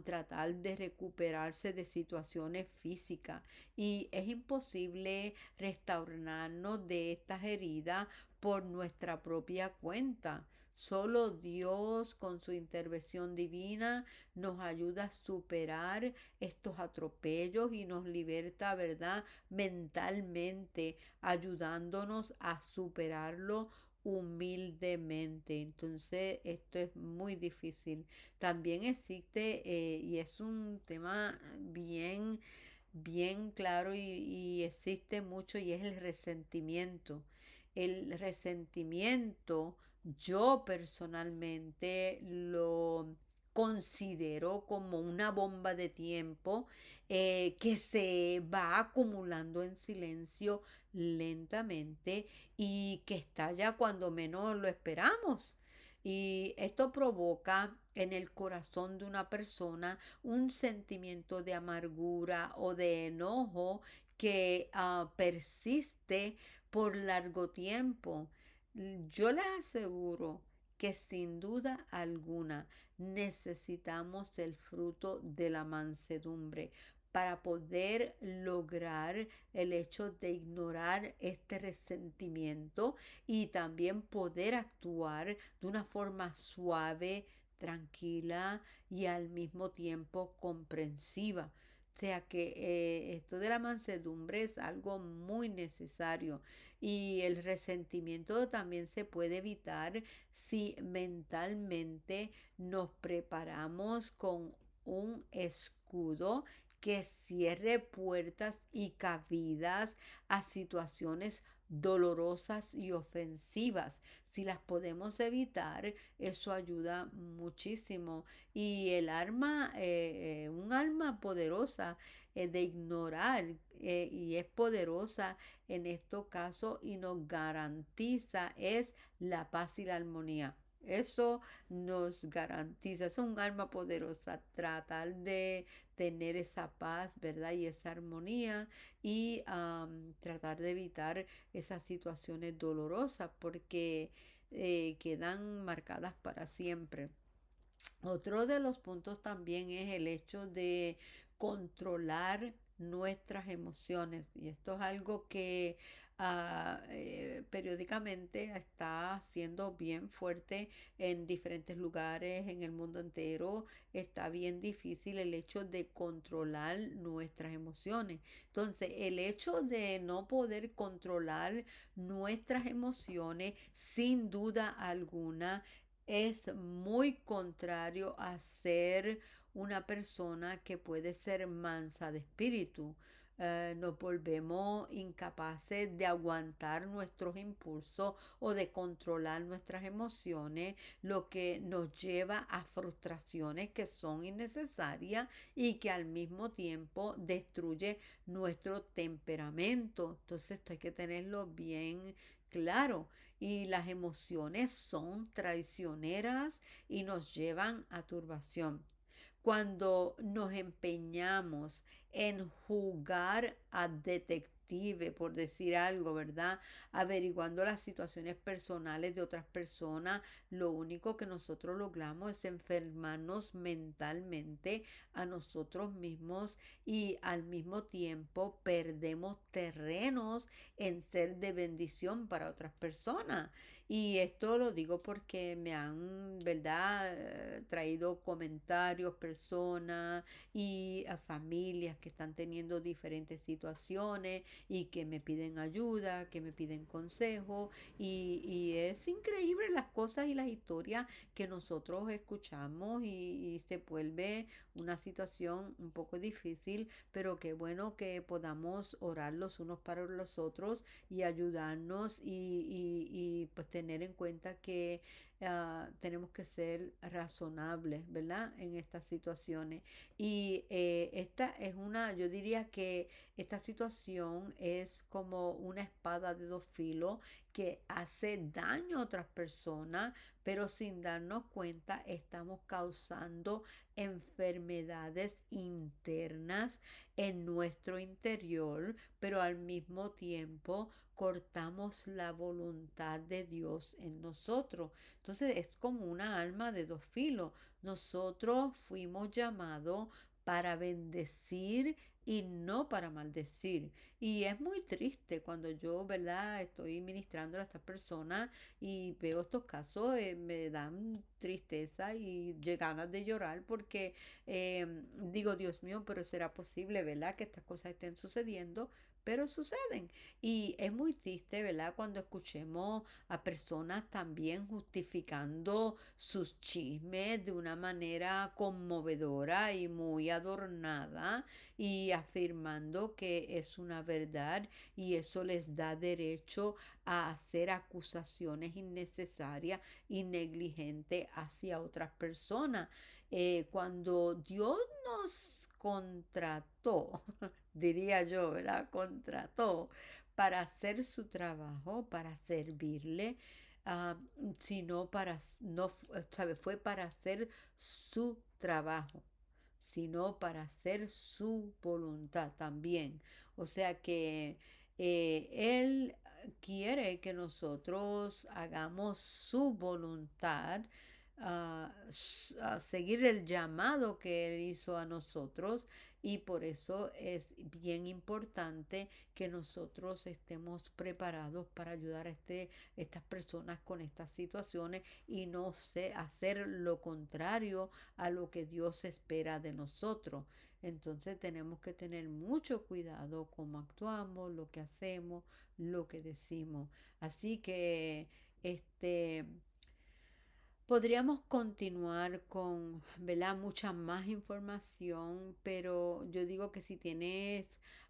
tratar de recuperarse de situaciones físicas. Y es imposible restaurarnos de estas heridas por nuestra propia cuenta. Solo Dios con su intervención divina nos ayuda a superar estos atropellos y nos liberta, ¿verdad? Mentalmente, ayudándonos a superarlo humildemente. Entonces, esto es muy difícil. También existe, y es un tema bien claro y existe mucho, y es el resentimiento. El resentimiento, yo personalmente lo considero como una bomba de tiempo que se va acumulando en silencio lentamente y que estalla cuando menos lo esperamos. Y esto provoca en el corazón de una persona un sentimiento de amargura o de enojo que persiste por largo tiempo. Yo les aseguro que sin duda alguna necesitamos el fruto de la mansedumbre para poder lograr el hecho de ignorar este resentimiento y también poder actuar de una forma suave, tranquila y al mismo tiempo comprensiva. O sea que esto de la mansedumbre es algo muy necesario y el resentimiento también se puede evitar si mentalmente nos preparamos con un escudo que cierre puertas y cabidas a situaciones dolorosas y ofensivas. Si las podemos evitar, eso ayuda muchísimo. Y un arma poderosa de ignorar, y es poderosa en estos casos y nos garantiza es la paz y la armonía. Eso nos garantiza, es un arma poderosa, tratar de tener esa paz, ¿verdad? Y esa armonía y tratar de evitar esas situaciones dolorosas porque quedan marcadas para siempre. Otro de los puntos también es el hecho de controlar nuestras emociones. Y esto es algo que periódicamente está siendo bien fuerte en diferentes lugares, en el mundo entero. Está bien difícil el hecho de controlar nuestras emociones. Entonces, el hecho de no poder controlar nuestras emociones, sin duda alguna, es muy contrario a ser una persona que puede ser mansa de espíritu. Nos volvemos incapaces de aguantar nuestros impulsos o de controlar nuestras emociones, lo que nos lleva a frustraciones que son innecesarias y que al mismo tiempo destruye nuestro temperamento. Entonces esto hay que tenerlo bien claro. Y las emociones son traicioneras y nos llevan a turbación. Cuando nos empeñamos en jugar a detective, por decir algo, ¿verdad? Averiguando las situaciones personales de otras personas, lo único que nosotros logramos es enfermarnos mentalmente a nosotros mismos y al mismo tiempo perdemos terrenos en ser de bendición para otras personas. Y esto lo digo porque me han, ¿verdad?, traído comentarios, personas y a familias que están teniendo diferentes situaciones y que me piden ayuda, que me piden consejo. Y es increíble las cosas y las historias que nosotros escuchamos y se vuelve una situación un poco difícil, pero qué bueno que podamos orar los unos para los otros y ayudarnos pues tener en cuenta que tenemos que ser razonables, ¿verdad? En estas situaciones. Y esta es yo diría que esta situación es como una espada de dos filos que hace daño a otras personas, pero sin darnos cuenta estamos causando enfermedades internas en nuestro interior, pero al mismo tiempo cortamos la voluntad de Dios en nosotros. Entonces es como una alma de dos filos. Nosotros fuimos llamados para bendecir y no para maldecir. Y es muy triste cuando yo, ¿verdad?, estoy ministrando a estas personas y veo estos casos, me dan tristeza y ganas de llorar porque digo, Dios mío, pero será posible, ¿verdad?, que estas cosas estén sucediendo, pero suceden. Y es muy triste, ¿verdad?, cuando escuchemos a personas también justificando sus chismes de una manera conmovedora y muy adornada y afirmando que es una verdad y eso les da derecho a hacer acusaciones innecesarias y negligentes hacia otras personas. Cuando Dios nos contrató, diría yo, ¿verdad? Contrató para hacer su trabajo, para servirle, ah, sino para, no, ¿sabe? Fue para hacer su trabajo, sino para hacer su voluntad también. O sea que Él quiere que nosotros hagamos su voluntad, a seguir el llamado que Él hizo a nosotros, y por eso es bien importante que nosotros estemos preparados para ayudar a estas personas con estas situaciones y no hacer lo contrario a lo que Dios espera de nosotros. Entonces tenemos que tener mucho cuidado cómo actuamos, lo que hacemos, lo que decimos. Así que este podríamos continuar con, ¿verdad? Mucha más información, pero yo digo que si tienes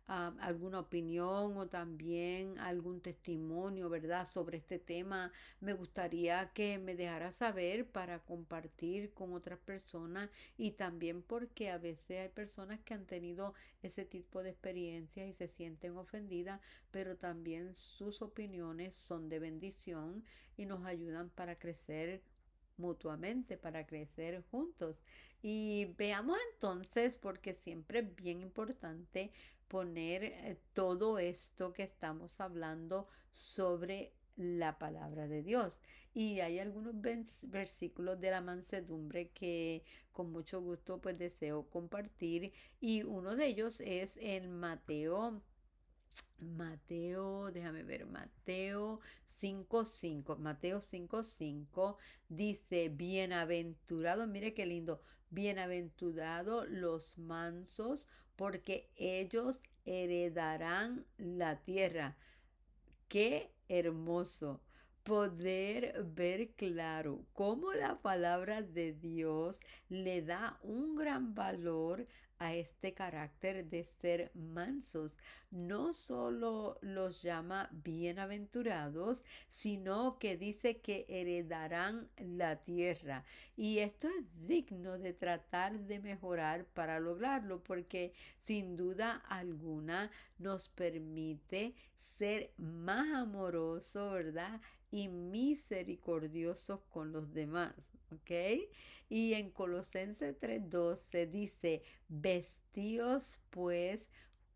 alguna opinión o también algún testimonio, ¿verdad? Sobre este tema, me gustaría que me dejaras saber para compartir con otras personas, y también porque a veces hay personas que han tenido ese tipo de experiencias y se sienten ofendidas, pero también sus opiniones son de bendición y nos ayudan para crecer mutuamente, para crecer juntos. Y veamos entonces, porque siempre es bien importante poner todo esto que estamos hablando sobre la palabra de Dios. Y hay algunos versículos de la mansedumbre que con mucho gusto pues deseo compartir, y uno de ellos es en déjame ver, Mateo 5:5 dice, bienaventurado, mire qué lindo, bienaventurado los mansos, porque ellos heredarán la tierra. Qué hermoso poder ver claro cómo la palabra de Dios le da un gran valor a este carácter de ser mansos. No solo los llama bienaventurados, sino que dice que heredarán la tierra. Y esto es digno de tratar de mejorar para lograrlo, porque sin duda alguna nos permite ser más amorosos, ¿verdad? Y misericordiosos con los demás, ¿ok? Y en Colosenses 3:12 dice, vestíos pues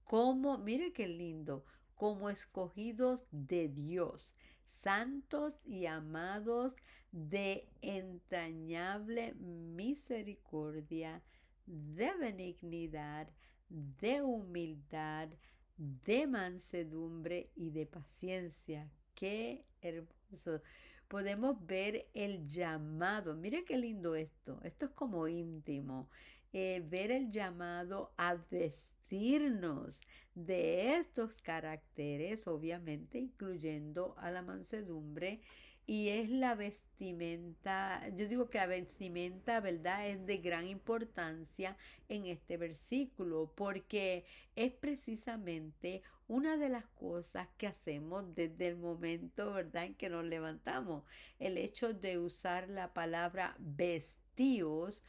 como, mire qué lindo, como escogidos de Dios, santos y amados, de entrañable misericordia, de benignidad, de humildad, de mansedumbre y de paciencia. Qué hermoso. Podemos ver el llamado. Mire qué lindo esto. Esto es como íntimo. Ver el llamado a vestirnos de estos caracteres, obviamente incluyendo a la mansedumbre. Y es la vestimenta, yo digo que la vestimenta, ¿verdad? Es de gran importancia en este versículo, porque es precisamente una de las cosas que hacemos desde el momento, ¿verdad?, en que nos levantamos. El hecho de usar la palabra vestíos,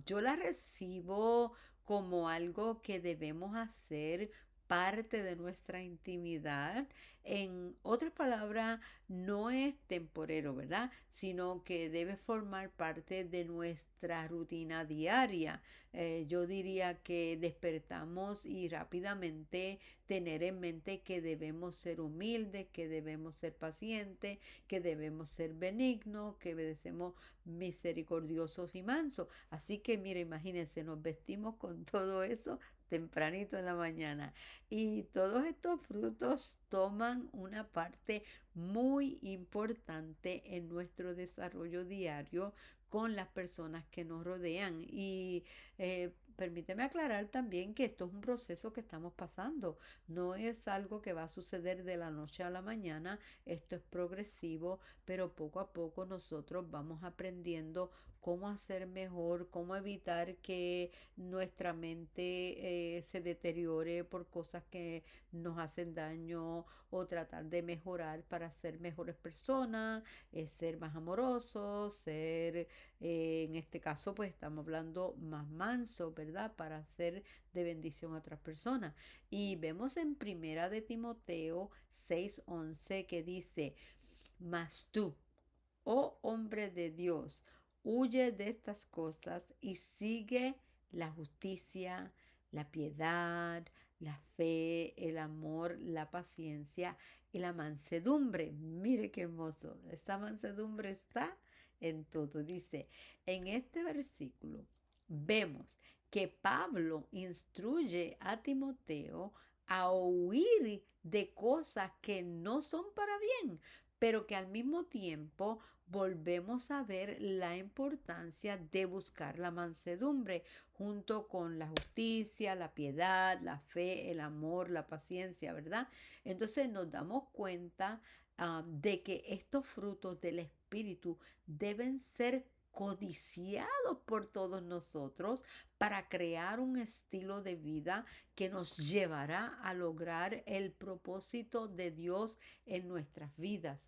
yo la recibo como algo que debemos hacer parte de nuestra intimidad. En otras palabras, no es temporero, ¿verdad? Sino que debe formar parte de nuestra rutina diaria. Yo diría que despertamos y rápidamente tener en mente que debemos ser humildes, que debemos ser pacientes, que debemos ser benignos, que debemos misericordiosos y mansos. Así que mire, imagínense, nos vestimos con todo eso tempranito en la mañana. Y todos estos frutos toman una parte muy importante en nuestro desarrollo diario con las personas que nos rodean. Y permíteme aclarar también que esto es un proceso que estamos pasando. No es algo que va a suceder de la noche a la mañana. Esto es progresivo, pero poco a poco nosotros vamos aprendiendo cómo hacer mejor, cómo evitar que nuestra mente se deteriore por cosas que nos hacen daño, o tratar de mejorar para ser mejores personas, ser más amorosos, en este caso pues estamos hablando más manso, ¿verdad? Para ser de bendición a otras personas. Y vemos en Primera de Timoteo 6:11 que dice, mas tú, oh hombre de Dios, huye de estas cosas y sigue la justicia, la piedad, la fe, el amor, la paciencia y la mansedumbre. Mire qué hermoso. Esta mansedumbre está en todo. Dice, en este versículo vemos que Pablo instruye a Timoteo a huir de cosas que no son para bien, pero que al mismo tiempo volvemos a ver la importancia de buscar la mansedumbre junto con la justicia, la piedad, la fe, el amor, la paciencia, ¿verdad? Entonces nos damos cuenta de que estos frutos del Espíritu deben ser codiciados por todos nosotros para crear un estilo de vida que nos llevará a lograr el propósito de Dios en nuestras vidas.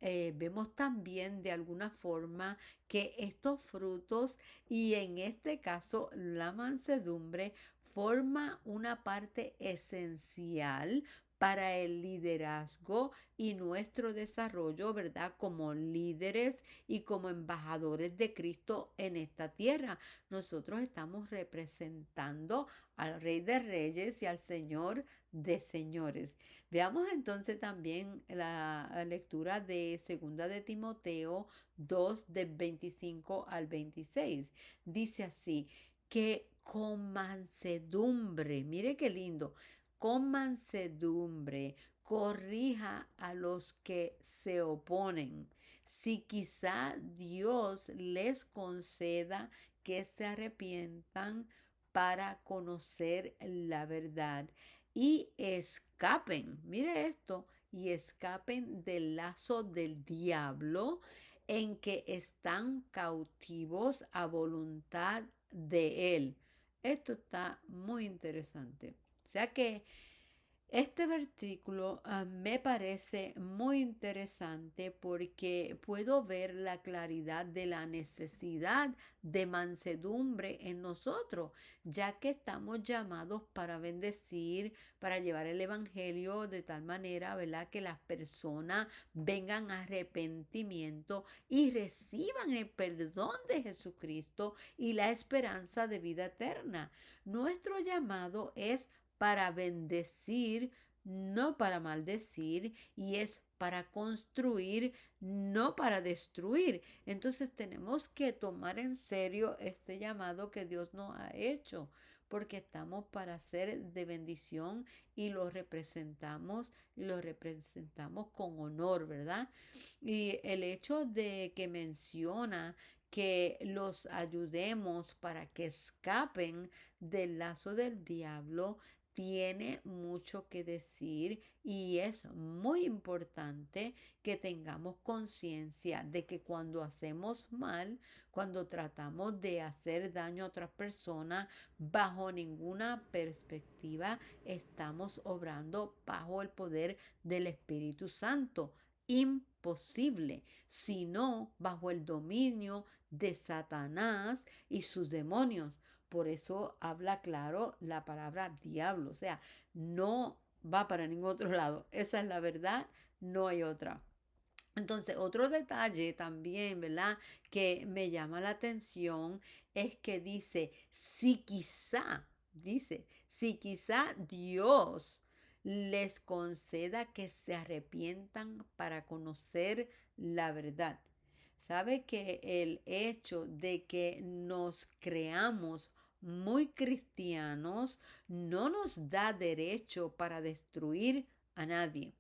Vemos también de alguna forma que estos frutos y en este caso la mansedumbre forma una parte esencial para el liderazgo y nuestro desarrollo, ¿verdad? Como líderes y como embajadores de Cristo en esta tierra. Nosotros estamos representando al Rey de Reyes y al Señor de Señores. Veamos entonces también la lectura de Segunda de Timoteo 2 del 25 al 26. Dice así, que con mansedumbre, mire qué lindo, con mansedumbre corrija a los que se oponen. Si quizá Dios les conceda que se arrepientan para conocer la verdad y escapen, mire esto, y escapen del lazo del diablo en que están cautivos a voluntad de él. Esto está muy interesante. O sea que este versículo me parece muy interesante porque puedo ver la claridad de la necesidad de mansedumbre en nosotros, ya que estamos llamados para bendecir, para llevar el evangelio de tal manera, ¿verdad?, que las personas vengan a arrepentimiento y reciban el perdón de Jesucristo y la esperanza de vida eterna. Nuestro llamado es para bendecir, no para maldecir, y es para construir, no para destruir. Entonces tenemos que tomar en serio este llamado que Dios nos ha hecho, porque estamos para ser de bendición y lo representamos con honor, ¿verdad? Y el hecho de que menciona que los ayudemos para que escapen del lazo del diablo tiene mucho que decir y es muy importante que tengamos conciencia de que cuando hacemos mal, cuando tratamos de hacer daño a otras personas, bajo ninguna perspectiva estamos obrando bajo el poder del Espíritu Santo. Imposible, sino bajo el dominio de Satanás y sus demonios. Por eso habla claro la palabra diablo, o sea, no va para ningún otro lado. Esa es la verdad, no hay otra. Entonces, otro detalle también, ¿verdad?, que me llama la atención es que dice, si quizá Dios les conceda que se arrepientan para conocer la verdad. Sabe que el hecho de que nos creamos muy cristianos no nos da derecho para destruir a nadie.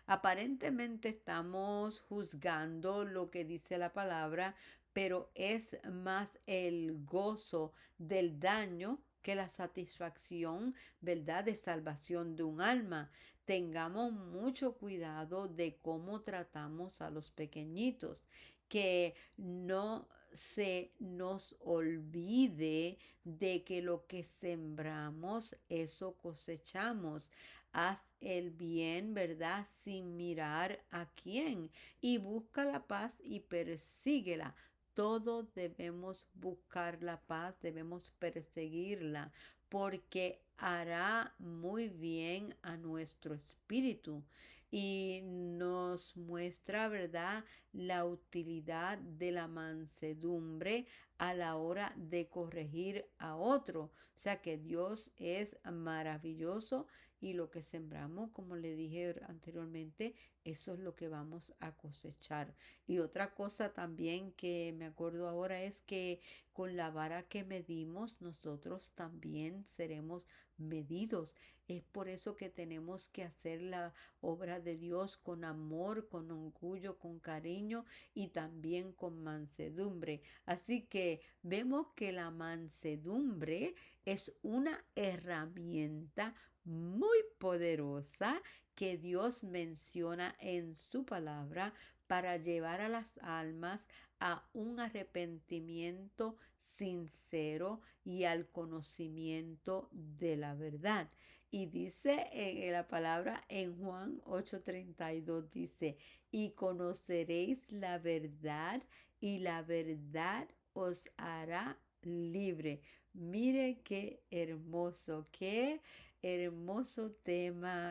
Aparentemente estamos juzgando lo que dice la palabra, pero es más el gozo del daño que la satisfacción, ¿verdad?, de salvación de un alma. Tengamos mucho cuidado de cómo tratamos a los pequeñitos, que no se nos olvide de que lo que sembramos, eso cosechamos. Haz el bien, ¿verdad?, sin mirar a quién. Y busca la paz y persíguela. Todos debemos buscar la paz, debemos perseguirla, porque hará muy bien a nuestro espíritu y nos muestra, ¿verdad?, la utilidad de la mansedumbre a la hora de corregir a otro. O sea que Dios es maravilloso y lo que sembramos, como le dije anteriormente, eso es lo que vamos a cosechar. Y otra cosa también que me acuerdo ahora es que con la vara que medimos, nosotros también seremos medidos. Es por eso que tenemos que hacer la obra de Dios con amor, con orgullo, con cariño y también con mansedumbre. Así que vemos que la mansedumbre es una herramienta muy poderosa que Dios menciona en su palabra para llevar a las almas a un arrepentimiento sincero y al conocimiento de la verdad. Y dice en la palabra en Juan 8:32, dice, y conoceréis la verdad y la verdad os hará libre. Mire qué hermoso tema.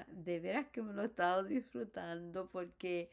De veras que me lo he estado disfrutando porque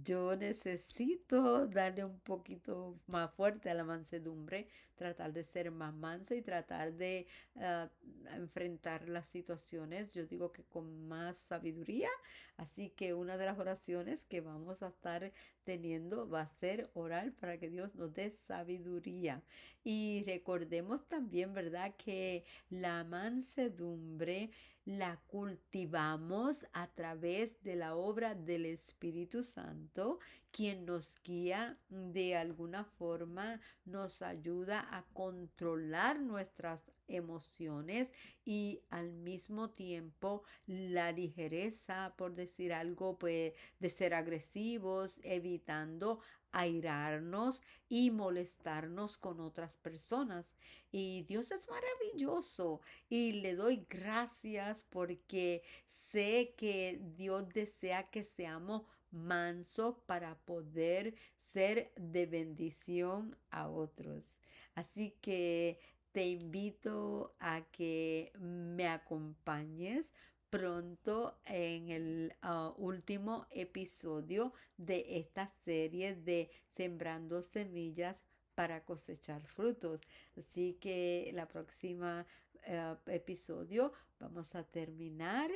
yo necesito darle un poquito más fuerte a la mansedumbre, tratar de ser más mansa y tratar de ah, enfrentar las situaciones, yo digo que con más sabiduría. Así que una de las oraciones que vamos a estar teniendo va a ser orar para que Dios nos dé sabiduría. Y recordemos también, ¿verdad?, que la mansedumbre la cultivamos a través de la obra del Espíritu Santo, quien nos guía de alguna forma, nos ayuda a controlar nuestras emociones y al mismo tiempo la ligereza, por decir algo, pues de ser agresivos, evitando airarnos y molestarnos con otras personas. Y Dios es maravilloso y le doy gracias porque sé que Dios desea que seamos mansos para poder ser de bendición a otros. Así que te invito a que me acompañes pronto en el último episodio de esta serie de Sembrando Semillas para cosechar frutos. Así que la próxima episodio vamos a terminar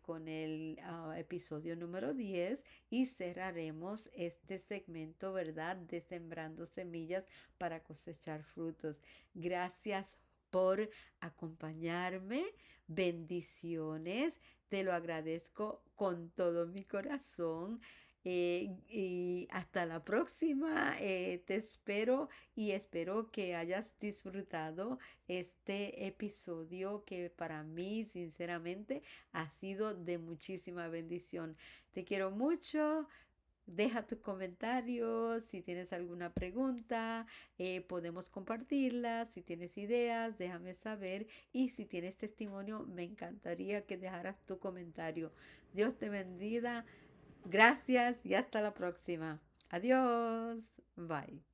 con el episodio número 10 y cerraremos este segmento, ¿verdad?, de Sembrando Semillas para cosechar frutos. Gracias por acompañarme. Bendiciones. Te lo agradezco con todo mi corazón. Y hasta la próxima. Te espero y espero que hayas disfrutado este episodio que para mí, sinceramente, ha sido de muchísima bendición. Te quiero mucho. Deja tus comentarios, si tienes alguna pregunta, podemos compartirla. Si tienes ideas, déjame saber. Y si tienes testimonio, me encantaría que dejaras tu comentario. Dios te bendiga. Gracias y hasta la próxima. Adiós. Bye.